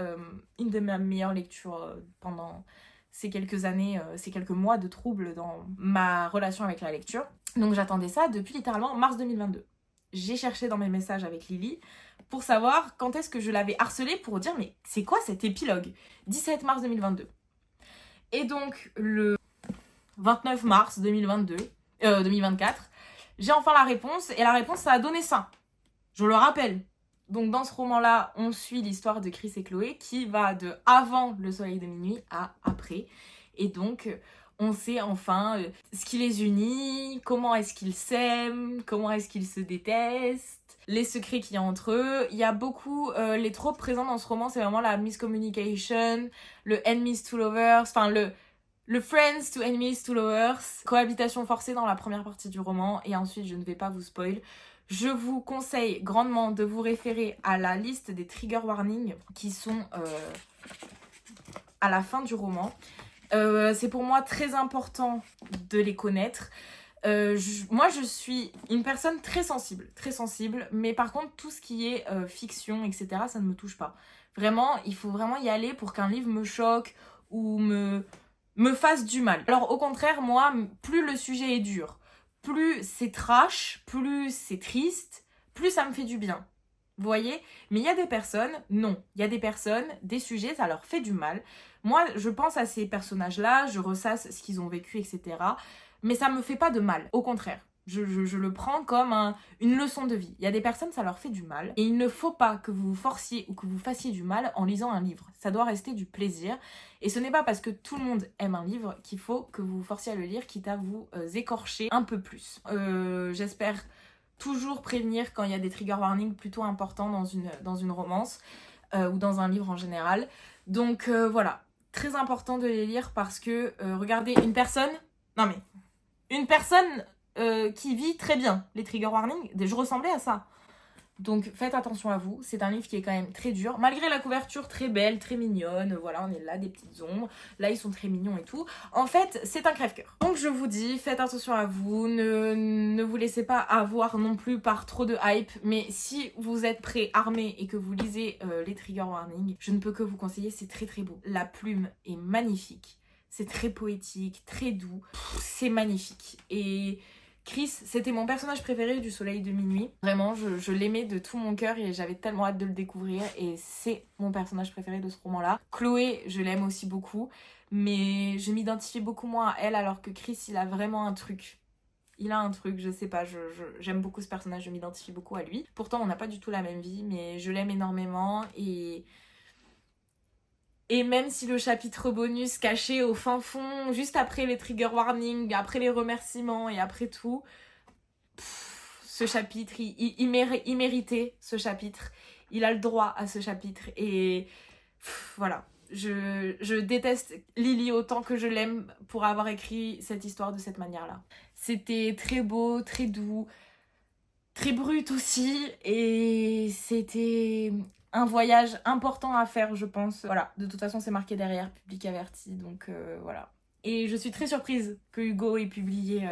une de mes meilleures lectures pendant ces quelques années, ces quelques mois de troubles dans ma relation avec la lecture. Donc j'attendais ça depuis littéralement mars 2022. J'ai cherché dans mes messages avec Lily pour savoir quand est-ce que je l'avais harcelée pour dire mais c'est quoi cet épilogue ? 17 mars 2022. Et donc le 29 mars 2024, j'ai enfin la réponse et la réponse ça a donné ça. Je le rappelle. Donc dans ce roman-là, on suit l'histoire de Chris et Chloé qui va de avant le soleil de minuit à après. Et donc on sait enfin ce qui les unit, comment est-ce qu'ils s'aiment, comment est-ce qu'ils se détestent, les secrets qu'il y a entre eux. Il y a beaucoup, les tropes présents dans ce roman, c'est vraiment la miscommunication, le enemies to lovers, enfin le friends to enemies to lovers, cohabitation forcée dans la première partie du roman, et ensuite je ne vais pas vous spoil. Je vous conseille grandement de vous référer à la liste des trigger warnings qui sont à la fin du roman. C'est pour moi très important de les connaître. Moi je suis une personne très sensible, mais par contre tout ce qui est fiction, etc., ça ne me touche pas. Vraiment, il faut vraiment y aller pour qu'un livre me choque ou me fasse du mal. Alors au contraire, moi, plus le sujet est dur, plus c'est trash, plus c'est triste, plus ça me fait du bien. Vous voyez ? Mais il y a des personnes, non. Il y a des personnes, des sujets, ça leur fait du mal. Moi, je pense à ces personnages-là, je ressasse ce qu'ils ont vécu, etc. Mais ça me fait pas de mal. Au contraire, je le prends comme une leçon de vie. Il y a des personnes, ça leur fait du mal. Et il ne faut pas que vous vous forciez ou que vous fassiez du mal en lisant un livre. Ça doit rester du plaisir. Et ce n'est pas parce que tout le monde aime un livre qu'il faut que vous vous forciez à le lire, quitte à vous écorcher un peu plus. J'espère toujours prévenir quand il y a des trigger warnings plutôt importants dans une romance ou dans un livre en général. Donc voilà, très important de les lire parce que regardez, une personne qui vit très bien les trigger warnings, je ressemblais à ça. Donc faites attention à vous, c'est un livre qui est quand même très dur, malgré la couverture très belle, très mignonne, voilà, on est là, des petites ombres, là ils sont très mignons et tout. En fait, c'est un crève-cœur. Donc je vous dis, faites attention à vous, ne vous laissez pas avoir non plus par trop de hype, mais si vous êtes prêt, armé et que vous lisez les trigger warnings, je ne peux que vous conseiller, c'est très beau. La plume est magnifique, c'est très poétique, très doux, c'est magnifique. Et Chris, c'était mon personnage préféré du Soleil de Minuit. Vraiment, je l'aimais de tout mon cœur et j'avais tellement hâte de le découvrir. Et c'est mon personnage préféré de ce roman-là. Chloé, je l'aime aussi beaucoup, mais je m'identifie beaucoup moins à elle alors que Chris, il a vraiment un truc. Il a un truc, je sais pas, j'aime beaucoup ce personnage, je m'identifie beaucoup à lui. Pourtant, on n'a pas du tout la même vie, mais je l'aime énormément Et même si le chapitre bonus caché au fin fond, juste après les trigger warnings, après les remerciements et après tout, ce chapitre, il méritait ce chapitre. Il a le droit à ce chapitre. Et voilà, je déteste Lily autant que je l'aime pour avoir écrit cette histoire de cette manière-là. C'était très beau, très doux, très brut aussi. Et c'était un voyage important à faire, je pense. Voilà, de toute façon, c'est marqué derrière, public averti, donc voilà. Et je suis très surprise que Hugo ait publié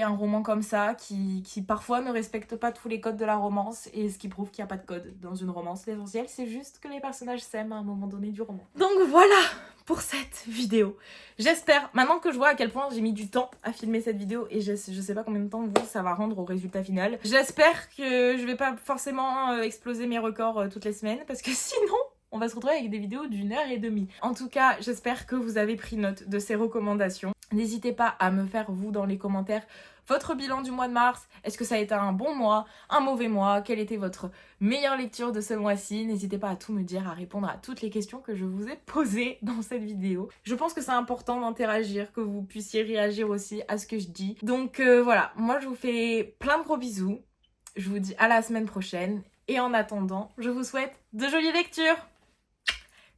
un roman comme ça, qui parfois ne respecte pas tous les codes de la romance, et ce qui prouve qu'il n'y a pas de code dans une romance. L'essentiel, c'est juste que les personnages s'aiment à un moment donné du roman. Donc voilà pour cette vidéo. J'espère, maintenant que je vois à quel point j'ai mis du temps à filmer cette vidéo, et je sais pas combien de temps ça va rendre au résultat final, j'espère que je vais pas forcément exploser mes records toutes les semaines, parce que sinon on va se retrouver avec des vidéos d'1h30. En tout cas, j'espère que vous avez pris note de ces recommandations. N'hésitez pas à me faire, vous, dans les commentaires, votre bilan du mois de mars. Est-ce que ça a été un bon mois, un mauvais mois? Quelle était votre meilleure lecture de ce mois-ci? N'hésitez pas à tout me dire, à répondre à toutes les questions que je vous ai posées dans cette vidéo. Je pense que c'est important d'interagir, que vous puissiez réagir aussi à ce que je dis. Donc voilà, moi je vous fais plein de gros bisous. Je vous dis à la semaine prochaine. Et en attendant, je vous souhaite de jolies lectures.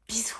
Bisous.